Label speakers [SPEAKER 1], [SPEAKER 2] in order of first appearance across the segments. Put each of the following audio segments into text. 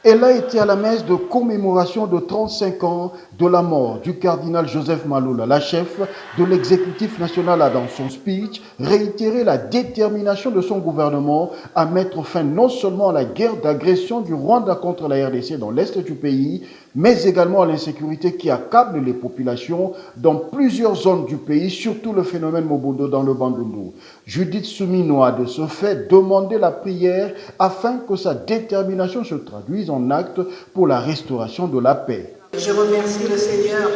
[SPEAKER 1] Elle a été à la messe de commémoration de 35 ans de la mort du cardinal Joseph Maloula. La chef de l'exécutif national a, dans son speech, réitéré la détermination de son gouvernement à mettre fin non seulement à la guerre d'agression du Rwanda contre la RDC dans l'est du pays, mais également à l'insécurité qui accable les populations dans plusieurs zones du pays, surtout le phénomène Mobundo dans le Bandundu. Judith Soumino a de ce fait demandé la prière afin que sa détermination se traduise en actes pour la restauration de la paix.
[SPEAKER 2] Je remercie le Seigneur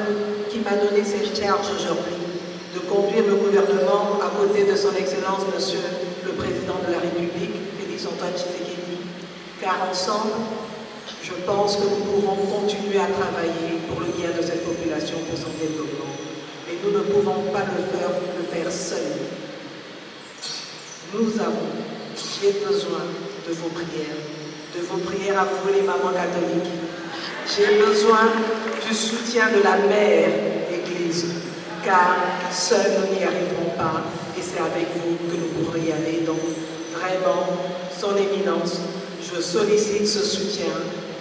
[SPEAKER 2] qui m'a donné cette charge aujourd'hui de conduire le gouvernement à côté de son Excellence Monsieur le Président de la République, Félix Antoine Tshisekedi, car ensemble, je pense que nous pourrons continuer à travailler pour le bien de cette population, pour son développement. Mais nous ne pouvons pas le faire seuls. J'ai besoin de vos prières à vous les mamans catholiques. J'ai besoin du soutien de la mère Église, car seuls nous n'y arriverons pas, et c'est avec vous que nous pourrons y aller. Donc vraiment, son éminence, je sollicite ce soutien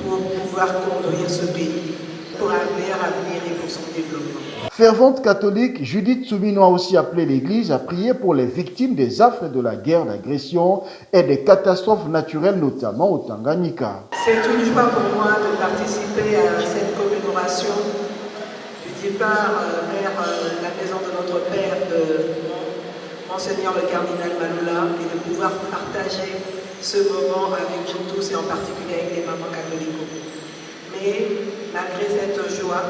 [SPEAKER 2] pour pouvoir conduire ce pays pour un meilleur avenir et pour son développement.
[SPEAKER 1] Fervente catholique, Judith Soumino a aussi appelé l'Église à prier pour les victimes des affres de la guerre d'agression et des catastrophes naturelles, notamment au Tanganyika.
[SPEAKER 2] C'est une joie pour moi de participer à cette commémoration du départ vers la maison de notre Père, de Monseigneur le Cardinal Maloula, et de pouvoir partager ce moment avec vous tous et en particulier avec les mamans catholiques. Mais malgré cette joie,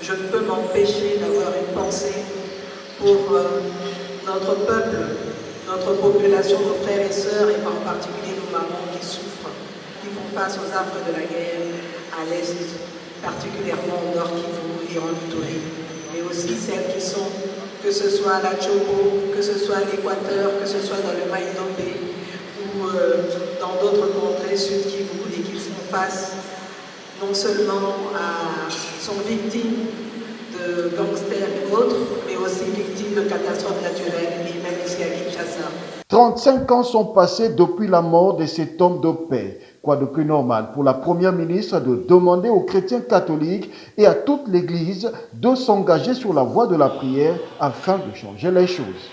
[SPEAKER 2] je ne peux m'empêcher d'avoir une pensée pour notre peuple, notre population, nos frères et sœurs, et en particulier nos mamans qui souffrent, qui font face aux affres de la guerre à l'Est, particulièrement au Nord Kivu et en Ituri, mais aussi celles qui sont, que ce soit à la Chopo, que ce soit à l'Équateur, que ce soit dans le Maïdombe ou dans d'autres contrées Sud Kivu, et qui font face non seulement sont victimes de gangsters et autres, mais aussi victimes de catastrophes naturelles, et même ici à Kinshasa.
[SPEAKER 1] 35 ans sont passés depuis la mort de cet homme de paix. Quoi de plus normal pour la première ministre de demander aux chrétiens catholiques et à toute l'Église de s'engager sur la voie de la prière afin de changer les choses.